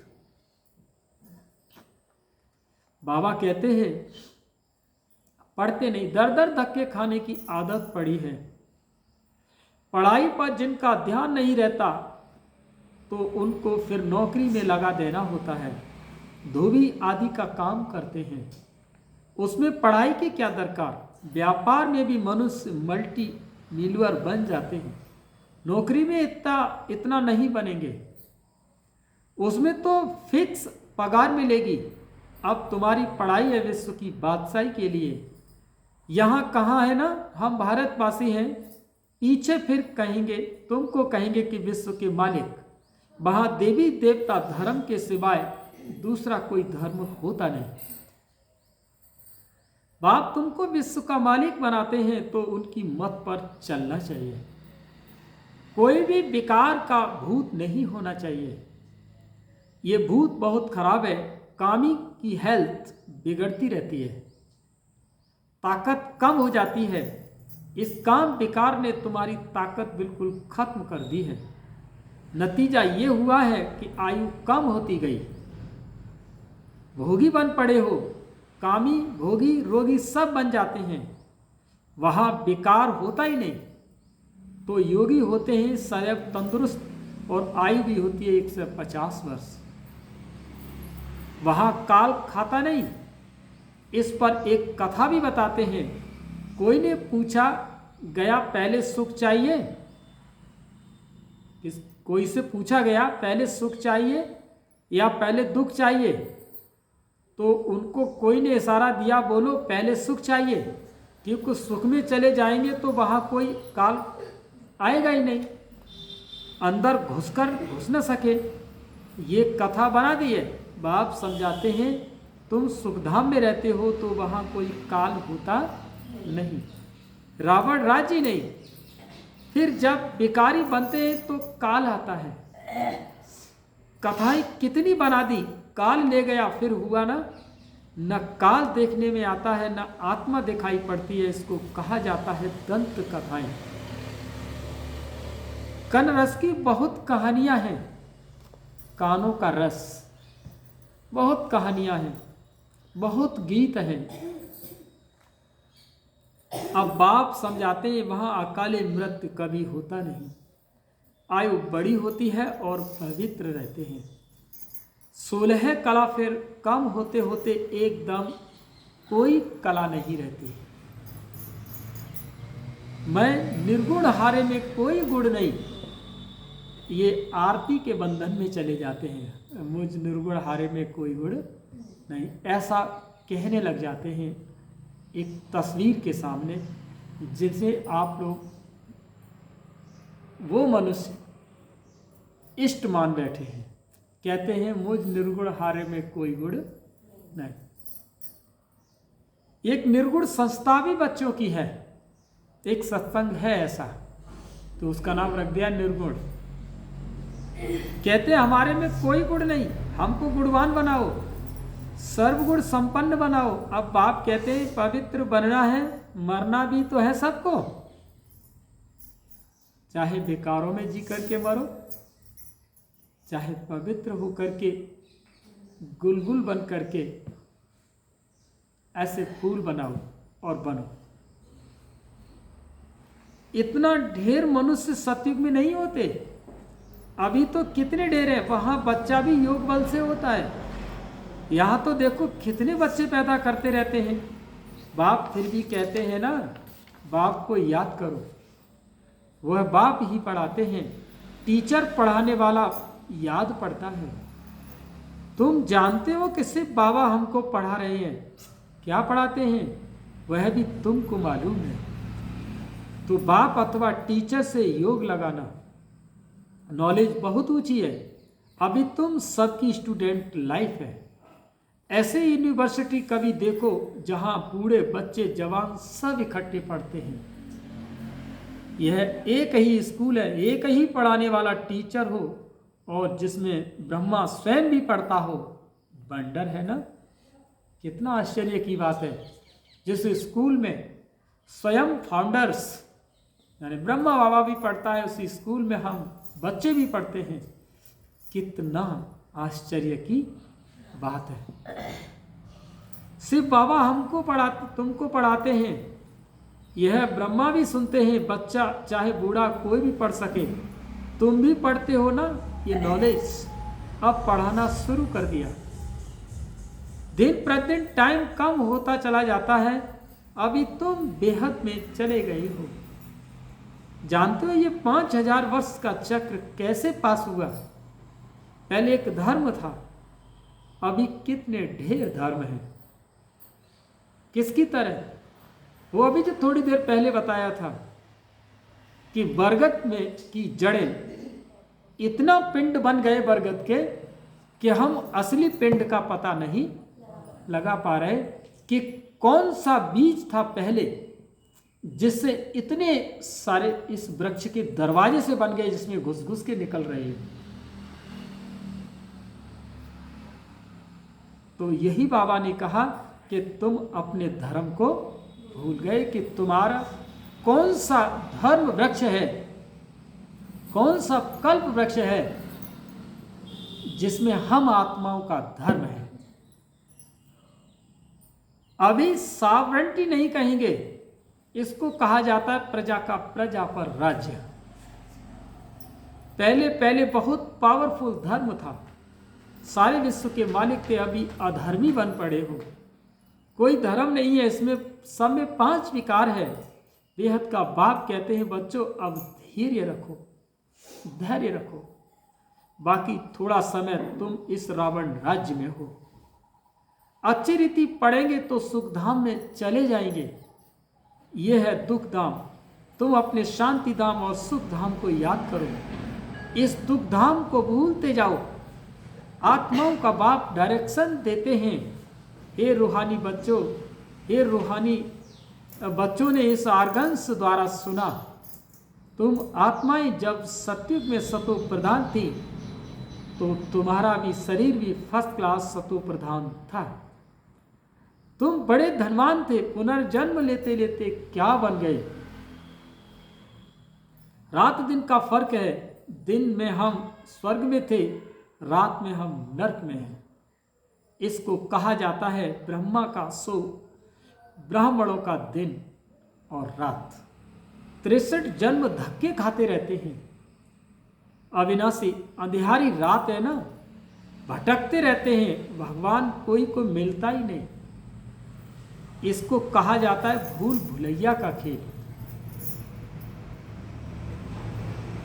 बाबा कहते हैं पढ़ते नहीं, दर दर धक्के खाने की आदत पड़ी है। पढ़ाई पर जिनका ध्यान नहीं रहता तो उनको फिर नौकरी में लगा देना होता है। धोबी आदि का काम करते हैं, उसमें पढ़ाई की क्या दरकार। व्यापार में भी मनुष्य मल्टी मिलियनर बन जाते हैं, नौकरी में इतना नहीं बनेंगे, उसमें तो फिक्स पगार मिलेगी। अब तुम्हारी पढ़ाई है विश्व की बादशाही के लिए। यहाँ कहाँ है ना, हम भारतवासी हैं, पीछे फिर कहेंगे, तुमको कहेंगे कि विश्व के मालिक। वहाँ देवी देवता धर्म के सिवाय दूसरा कोई धर्म होता नहीं। बाप तुमको विश्व का मालिक बनाते हैं तो उनकी मत पर चलना चाहिए। कोई भी विकार का भूत नहीं होना चाहिए। ये भूत बहुत खराब है। कामी की हेल्थ बिगड़ती रहती है, ताकत कम हो जाती है। इस काम विकार ने तुम्हारी ताकत बिल्कुल खत्म कर दी है। नतीजा ये हुआ है कि आयु कम होती गई, भोगी बन पड़े हो। कामी, भोगी, रोगी सब बन जाते हैं। वहाँ विकार होता ही नहीं। तो योगी होते हैं सदैव तंदुरुस्त और आयु भी होती है 150 वर्ष। वहाँ काल खाता नहीं। इस पर एक कथा भी बताते हैं। कोई ने पूछा गया पहले सुख चाहिए, कोई से पूछा गया पहले सुख चाहिए या पहले दुख चाहिए, तो उनको कोई ने इशारा दिया बोलो पहले सुख चाहिए, क्योंकि सुख में चले जाएंगे तो वहाँ कोई काल आएगा ही नहीं, अंदर घुस न सके। ये कथा बना दी है। बाप समझाते हैं तुम सुखधाम में रहते हो तो वहाँ कोई काल होता नहीं, रावण राज्य नहीं। फिर जब भिखारी बनते हैं तो काल आता है। कथाएं कितनी बना दी, काल ले गया फिर हुआ ना। न काल देखने में आता है न आत्मा दिखाई पड़ती है। इसको कहा जाता है दंत कथाएं। कन रस की बहुत कहानियां हैं, कानों का रस, बहुत कहानियां हैं, बहुत गीत हैं। अब बाप समझाते हैं वहाँ अकाले मृत्यु कभी होता नहीं। आयु बड़ी होती है और पवित्र रहते हैं। 16 कला फिर कम होते होते एकदम कोई कला नहीं रहती। मैं निर्गुण हारे में कोई गुण नहीं, ये आरती के बंधन में चले जाते हैं। मुझ निर्गुण हारे में कोई गुण नहीं, ऐसा कहने लग जाते हैं एक तस्वीर के सामने, जिसे आप लोग वो मनुष्य इष्ट मान बैठे हैं। कहते हैं मुझ निर्गुण हारे में कोई गुण नहीं। एक निर्गुण संस्था भी बच्चों की है, एक सत्संग है ऐसा, तो उसका नाम रख दिया निर्गुण। कहते हैं हमारे में कोई गुण नहीं, हमको गुणवान बनाओ, सर्वगुण संपन्न बनाओ। अब बाप कहते हैं पवित्र बनना है, मरना भी तो है सबको। चाहे बेकारों में जी करके मरो, चाहे पवित्र हो करके गुलगुल बन करके ऐसे फूल बनाओ और बनो। इतना ढेर मनुष्य सतयुग में नहीं होते। अभी तो कितने ढेर हैं। वहां बच्चा भी योग बल से होता है। यहाँ तो देखो कितने बच्चे पैदा करते रहते हैं। बाप फिर भी कहते हैं ना, बाप को याद करो। वह बाप ही पढ़ाते हैं। टीचर पढ़ाने वाला याद पड़ता है। तुम जानते हो कि सिर्फ बाबा हमको पढ़ा रहे हैं, क्या पढ़ाते हैं वह भी तुमको मालूम है। तो बाप अथवा टीचर से योग लगाना, नॉलेज बहुत ऊंची है। अभी तुम सबकी स्टूडेंट लाइफ है। ऐसे यूनिवर्सिटी कभी देखो जहां बूढ़े बच्चे जवान सब इकट्ठे पढ़ते हैं। यह एक ही स्कूल है, एक ही पढ़ाने वाला टीचर हो और जिसमें ब्रह्मा स्वयं भी पढ़ता हो। वंडर है ना, कितना आश्चर्य की बात है। जिस स्कूल में स्वयं फाउंडर्स यानी ब्रह्मा बाबा भी पढ़ता है, उसी स्कूल में हम बच्चे भी पढ़ते हैं। कितना आश्चर्य की बात है। सिर्फ बाबा हमको पढ़ाते, तुमको पढ़ाते हैं। यह ब्रह्मा भी सुनते हैं। बच्चा चाहे बूढ़ा कोई भी पढ़ सके। तुम भी पढ़ते हो ना ये नॉलेज। अब पढ़ाना शुरू कर दिया। दिन प्रतिदिन टाइम कम होता चला जाता है। अभी तुम बेहद में चले गए हो। जानते हो ये 5000 वर्ष का चक्र कैसे पास हुआ। पहले एक धर्म था, अभी कितने ढेर धर्म हैं। किसकी तरह? वो अभी जो थोड़ी देर पहले बताया था कि बरगद में की जड़ें इतना पिंड बन गए बरगद के कि हम असली पिंड का पता नहीं लगा पा रहे कि कौन सा बीज था पहले जिससे इतने सारे इस वृक्ष के दरवाजे से बन गए जिसमें घुस घुस के निकल रहे हैं। तो यही बाबा ने कहा कि तुम अपने धर्म को भूल गए कि तुम्हारा कौन सा धर्म वृक्ष है, कौन सा कल्प वृक्ष है जिसमें हम आत्माओं का धर्म है। अभी सॉवरेंटी नहीं कहेंगे, इसको कहा जाता है प्रजा का प्रजा पर राज्य। पहले पहले बहुत पावरफुल धर्म था, सारे विश्व के मालिक थे, अभी अधर्मी बन पड़े हो। कोई धर्म नहीं है, इसमें सब में 5 विकार है। बेहद का बाप कहते हैं बच्चों अब धैर्य रखो, धैर्य रखो, बाकी थोड़ा समय तुम इस रावण राज्य में हो। अच्छी रीति पढ़ेंगे तो सुख धाम में चले जाएंगे। यह है दुख धाम, तुम अपने शांति धाम और सुख धाम को याद करो, इस दुख धाम को भूलते जाओ। आत्माओं का बाप डायरेक्शन देते हैं। हे रूहानी बच्चों, हे रूहानी बच्चों ने इस आर्गन्स द्वारा सुना, तुम आत्माएं जब सतयुग में सतो प्रधान थी तो तुम्हारा भी शरीर भी फर्स्ट क्लास सतो प्रधान था। तुम बड़े धनवान थे, पुनर्जन्म लेते लेते क्या बन गए। रात दिन का फर्क है, दिन में हम स्वर्ग में थे, रात में हम नरक में हैं। इसको कहा जाता है ब्रह्मा का सो, ब्राह्मणों का दिन और रात। 63 जन्म धक्के खाते रहते हैं। अविनाशी अंधियारी रात है ना, भटकते रहते हैं, भगवान कोई को मिलता ही नहीं। इसको कहा जाता है भूल भुलैया का खेल।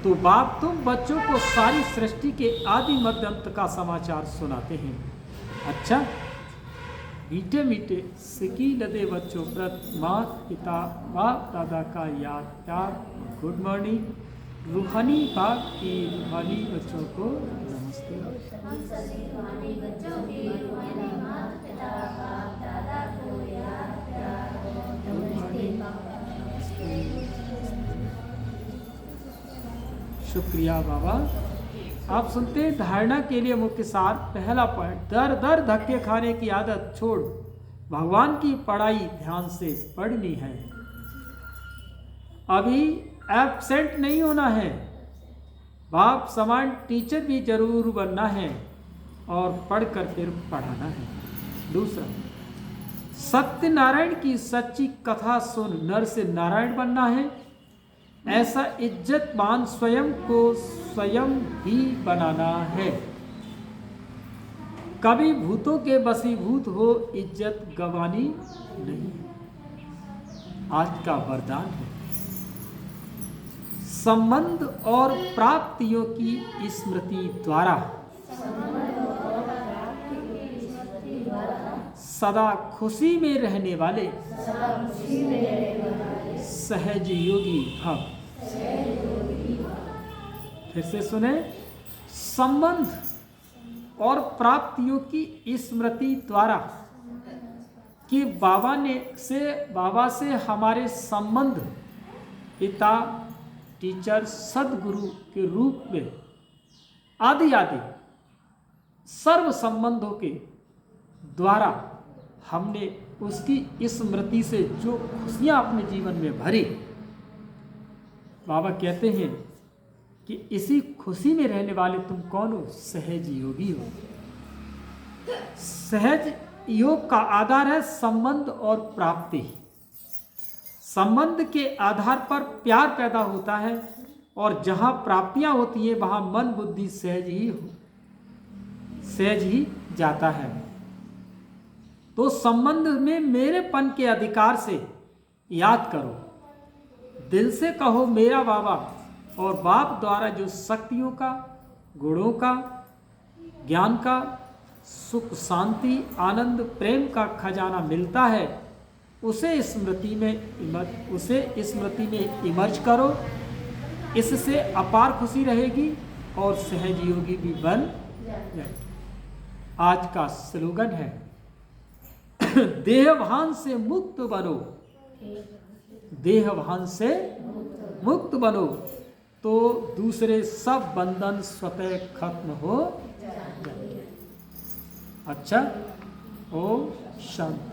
तो बाप तुम बच्चों को सारी सृष्टि के आदि मध्य अंत का समाचार सुनाते हैं। अच्छा, मीठे मीठे सिकी लदे बच्चों प्रत माता पिता बाप दादा का याद प्यार गुड मॉर्निंग। रूहानी बाप की रूहानी बच्चों को नमस्ते। शुक्रिया बाबा। आप सुनते हैं धारणा के लिए मुख्य सार। पहला पॉइंट, दर दर धक्के खाने की आदत छोड़, भगवान की पढ़ाई ध्यान से पढ़नी है। अभी एब्सेंट नहीं होना है, बाप समान टीचर भी जरूर बनना है और पढ़कर फिर पढ़ाना है। दूसरा, सत्यनारायण की सच्ची कथा सुन नर से नारायण बनना है। ऐसा इज्जतमान स्वयं को स्वयं भी बनाना है। कभी भूतों के बसीभूत हो, इज्जत गंवानी नहीं। आज का वरदान है संबंध और प्राप्तियों की स्मृति द्वारा सदा खुशी में रहने वाले सहज योगी भव। फिर से सुने, संबंध और प्राप्तियों की स्मृति द्वारा कि बाबा से हमारे संबंध पिता टीचर सदगुरु के रूप में आदि आदि सर्व संबंधों के द्वारा हमने उसकी स्मृति से जो खुशियां अपने जीवन में भरी, बाबा कहते हैं कि इसी खुशी में रहने वाले तुम कौन हो? सहज योगी हो। सहज योग का आधार है संबंध और प्राप्ति। संबंध के आधार पर प्यार पैदा होता है और जहां प्राप्तियां होती है वहां मन बुद्धि सहज ही जाता है। तो संबंध में मेरेपन के अधिकार से याद करो, दिल से कहो मेरा बाबा, और बाप द्वारा जो शक्तियों का, गुणों का, ज्ञान का, सुख शांति आनंद प्रेम का खजाना मिलता है, उसे स्मृति में इमर्ज करो। इससे अपार खुशी रहेगी और सहज योगी भी बन जाए। आज का स्लोगन है देहभान से मुक्त बनो, देहभान से मुक्त बनो तो दूसरे सब बंधन स्वतः खत्म हो जाएंगे। अच्छा, ओम शांति।